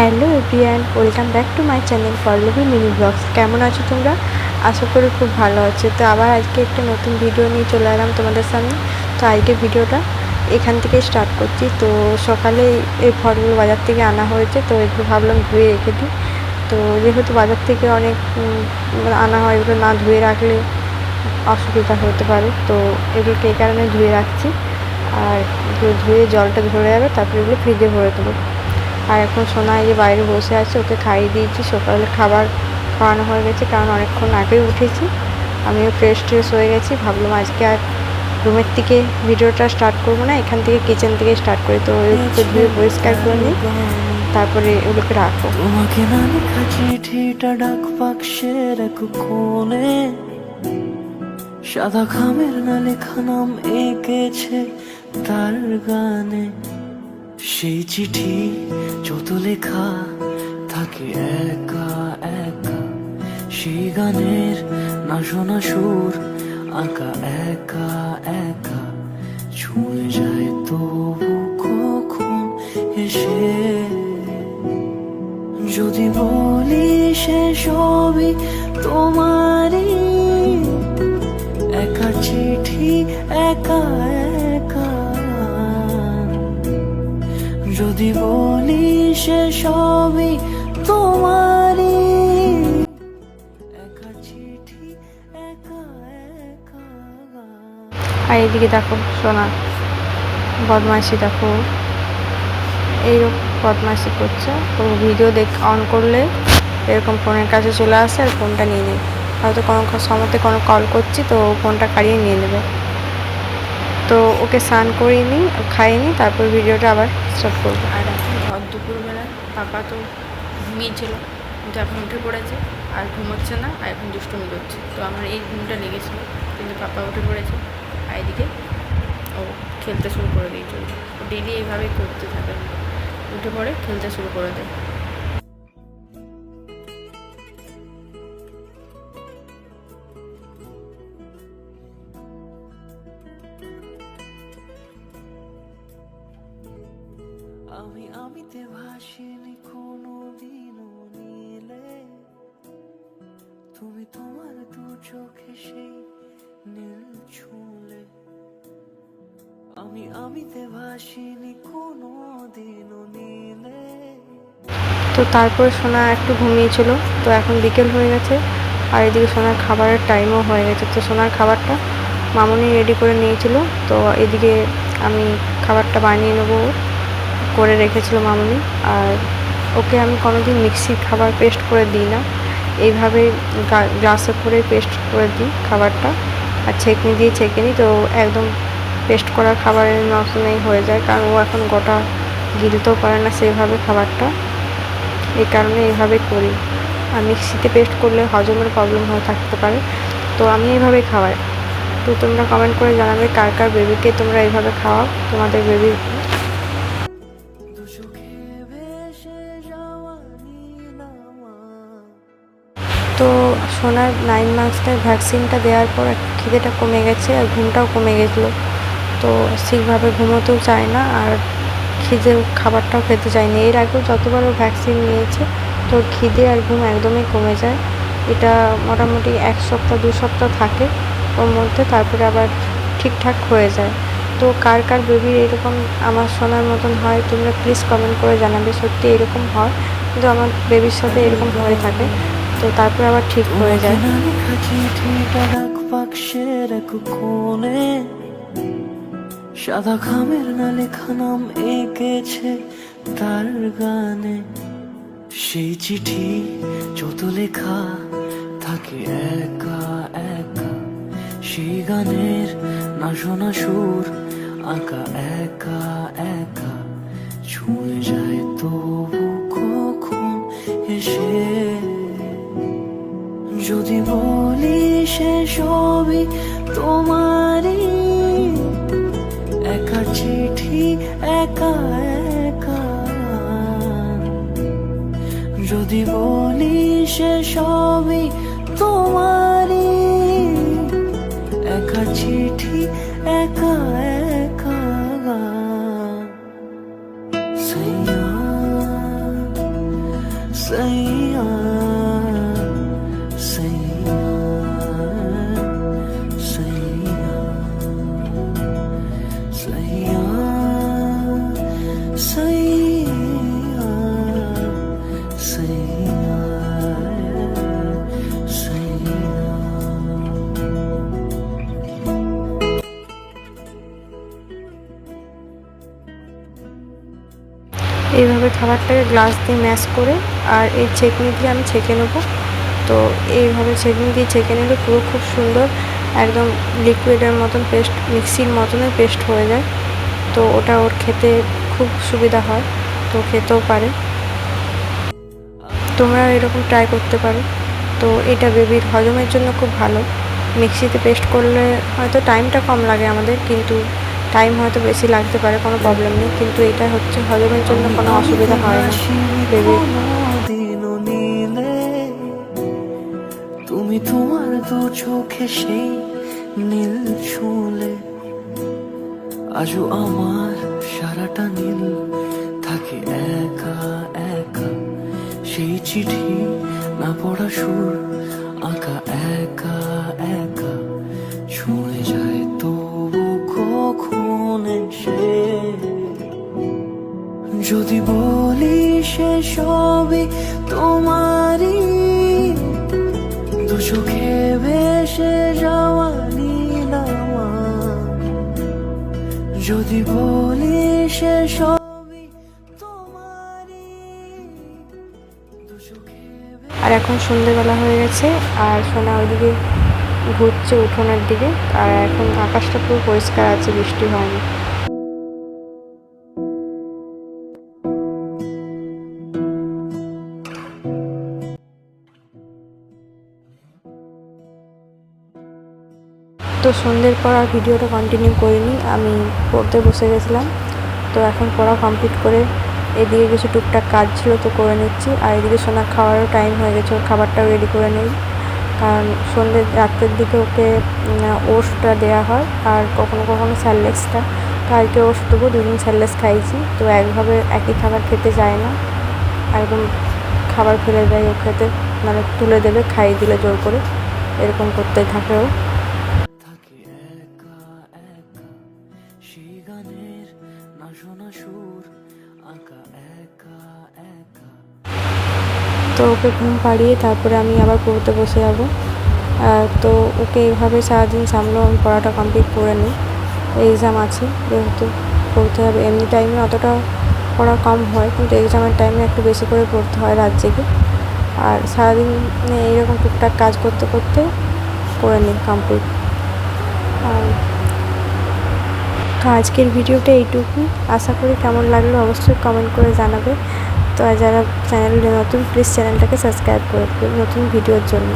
Hello everyone, welcome back to my channel Pallavi mini blogs. কেমন আছো তোমরা? আশা করি খুব ভালো আছো। তো আবার আজকে একটা নতুন ভিডিও নিয়ে চলে এলাম তোমাদের সামনে। তো আজকে ভিডিওটা এখান থেকে স্টার্ট করছি। তো সকালে এই ফলগুলো বাজার থেকে আনা হয়েছে, তো এগুলো ভাবলাম ধুয়ে রেখে দিই। তো যেহেতু বাজার থেকে অনেক আনা হয়, এগুলো না ধুয়ে রাখলে অসুবিধা হতে পারে, তো এগুলোকে এই কারণে ধুয়ে রাখছি। আর এগুলো ধুয়ে জলটা ঝরে যাবে, তারপরে এগুলো ফ্রিজে ভরে দেবো। আর এখন সোনা এই যে বাইরে বসে আছে, ওকে খাইয়ে দিয়েছি। সকালে খাবার খাওয়ানো হয়ে গেছে, কারণ অনেকক্ষণ আগেই উঠেছি। আমিও ফ্রেশ হয়ে গেছি। ভাবলাম আজকে আর রুমের থেকে ভিডিওটা স্টার্ট করবো না, এখান থেকে কিচেন থেকে স্টার্ট করি। তো ওগুলোকে ধুয়ে পরিষ্কার করে নিই, তারপরে ওগুলোকে রাখবো। তোমাকে না লেখা চিঠিটা ডাক বাক্সের এক কোণে, সাদা খামের না লেখা নাম এঁকেছে তার গানে। সেই চিঠি যত লেখা থাকে একা একা, সেই গানের না শোনা সুর আঁকা একা একা, ছুঁয়ে যায় তবু কখন এসে। যদি বলি সে সবই তোমারই, একা চিঠি একা একা। যদি বলি সে সবই তোমারই, একা চিঠি একা একা। আর এদিকে দেখো সোনা বদমাইশি, দেখো এইরকম বদমাইশি করছে। তো ভিডিও অন করলে এরকম ফোনের কাছে চলে আসে আর ফোনটা নিয়ে নেয়। হয়তো কোনো সময়তে কোনো কল করছি, তো ফোনটা কাড়িয়ে নিয়ে নেবে। তো ওকে স্নান করিয়ে নিই, খাইয়ে নিই, তারপর ভিডিওটা আবার স্টার্ট করবো। আর এখন ভর দুপুরবেলা পাপা তো ঘুমিয়েছিল, কিন্তু এখন উঠে পড়েছে আর ঘুমোচ্ছে না, আর এখন দুষ্টুমি করছে। তো আমার এই ঘুমটা লেগেছিল, কিন্তু পাপা উঠে পড়েছে। আর এদিকে ও খেলতে শুরু করে দিয়েছিল। ও ডেলি এইভাবেই করতে থাকে, উঠে পড়ে খেলতে শুরু করে দেয়। আমি আমিতে ভাসিনি কোনো দিনও নীলে, তুমি তোমার দু চোখে সেই নীল ছুঁলে। আমি আমিতে ভাসিনি কোনো দিনও নীলে। তো তারপরে সোনা একটু ঘুমিয়েছিল, তো এখন বিকেল হয়ে গেছে। আর এদিকে সোনার খাবারের টাইমও হয়ে গেছে। তো সোনার খাবারটা মামুনি রেডি করে নিয়েছিল। তো এদিকে আমি খাবারটা বানিয়ে নেবো করে রেখেছিল মামুনি। আর ওকে আমি কোনোদিন মিক্সির খাবার পেস্ট করে দিই না, এইভাবে গ্লাসে করে পেস্ট করে দিই খাবারটা, আর ছেঁকনি দিয়ে ছেঁকে নিই। তো একদম পেস্ট করা খাবারের মতনই হয়ে যায়, কারণ ও এখন গোটা গিলতেও পারে না সেইভাবে খাবারটা, এই কারণে এইভাবে করি। আর মিক্সিতে পেস্ট করলে হজমের প্রবলেম হয়ে থাকতে পারে, তো আমি এইভাবেই খাওয়াই। তো তোমরা কমেন্ট করে জানাবে কার কার বেবিকে তোমরা এইভাবে খাওয়াও, তোমাদের বেবি। তো সোনার 9 মান্থসের ভ্যাকসিনটা দেওয়ার পর খিদেটা কমে গেছে আর ঘুমটাও কমে গেছিলো। তো ঠিকভাবে ঘুমোতেও চায় না, আর খিদে খাবারটাও খেতে চায়নি। এর আগেও যতবার ও ভ্যাকসিন নিয়েছে, তো খিদে আর ঘুম একদমই কমে যায়। এটা মোটামুটি 1 সপ্তাহ 2 সপ্তাহ থাকে ওর মধ্যে, তারপরে আবার ঠিকঠাক হয়ে যায়। তো কার কার বেবির এরকম আমার সোনার মতন হয় তোমরা প্লিজ কমেন্ট করে জানাবে। সত্যি এরকম হয়, কিন্তু আমার বেবির সাথে এরকম হয়ে থাকে, তো তারপরে আবার ঠিক হয়ে যায়। চিঠিটা ডাক বাক্সের এক কোণে, সাদা খামের না লেখা নাম এঁকেছে তার গানে। সেই চিঠি যত লেখা থাকে একা একা, সেই গানের না শোনা সুর আঁকা একা একা, ছুঁয়ে যায় তবু কখন এসে। যদি বলি সে সবই তোমারই, একা চিঠি একা একা। যদি বলি সে সবই তোমারই, একা চিঠি একা একা। সাইয়া सैया सैया सैया सैया सैया सैया सैया। এইভাবে খাবারটাকে গ্লাস দিয়ে ম্যাশ করে আর এই ছেঁকনি দিয়ে আমি ছেঁকে নেব। তো এইভাবে ছেঁকনি দিয়ে ছেঁকে নিলে পুরো খুব সুন্দর একদম লিকুইডের মতন পেস্ট, মিক্সির মতনই পেস্ট হয়ে যায়। তো ওটা ওর খেতে খুব সুবিধা হয়, তো খেতেও পারে। তোমরা এরকম ট্রাই করতে পারো। তো এটা বেবির হজমের জন্য খুব ভালো। মিক্সিতে পেস্ট করলে হয়তো টাইমটা কম লাগে আমাদের, কিন্তু টাইম হয়তো বেশি লাগতে পারে, কোনো প্রবলেম নেই, কিন্তু এটা হচ্ছে হজমের জন্য কোনো অসুবিধা হয় না বেবির। দিনও নীলে তুমি তোমার দু চোখে সেই নীল ছুঁলে, আজও আমার সারাটা নীল থাকে একা একা। সেই চিঠি না পড়া সুর আঁকা একা একা ছুঁয়ে যায় তবু কখন এসে। যদি বলি সে সবই তোমারই, দু চোখে ভেসে যাওয়া নীল আমার। যদি বলি সে সবই তোমারই, দু চোখে। আর এখন সন্ধ্যেবেলা হয়ে গেছে আর সোনা ওইদিকে ঘুরছে উঠোনের দিকে। আর এখন আকাশটা পুরো পরিষ্কার আছে, বৃষ্টি হয়নি। তো সন্ধ্যের পর আর ভিডিওটা কন্টিনিউ করিনি, আমি পড়তে বসে গেছিলাম। তো এখন পড়া কমপ্লিট করে এদিকে কিছু টুকটাক কাজ ছিল তো করে নিচ্ছি। আর এদিকে সোনা খাওয়ারও টাইম হয়ে গেছে, ওর খাবারটাও রেডি করে নিই। কারণ সন্ধ্যে রাত্রের দিকে ওকে ওটসটা দেওয়া হয় আর কখনো কখনো স্যারলেক্সটা। তো আজকে ওটস দেবো, দুদিন স্যারলেক্স খাইছি। তো একভাবে একই খাবার খেতে যায় না, একদম খাবার ফেলে দেয় ও খেতে, মানে তুলে দেবে খাইয়ে দিলে জোর করে, এরকম করতে থাকে ও। থাকে একা একা সেই গানের না শোনা সুর আঁকা একা একা। তো ওকে ঘুম পাড়িয়ে তারপরে আমি আবার পড়তে বসে যাব। তো ওকে এইভাবে সারাদিন সামলেও আমি পড়াটা কমপ্লিট করে নিই। এক্সাম আছে যেহেতু পড়তে হবে। এমনি টাইমে অতটা পড়া কম হয়, কিন্তু এক্সামের টাইমে একটু বেশি করে পড়তে হয় রাত জেগে। আর সারাদিন এইরকম টুকটাক কাজ করতে করতে করে নিই কমপ্লিট। তো আজকের ভিডিওটা এইটুকু। আশা করি কেমন লাগলো অবশ্যই কমেন্ট করে জানাবে। তো যারা চ্যানেলে নতুন, প্লিজ চ্যানেলটাকে সাবস্ক্রাইব করে দেবে নতুন ভিডিওর জন্য।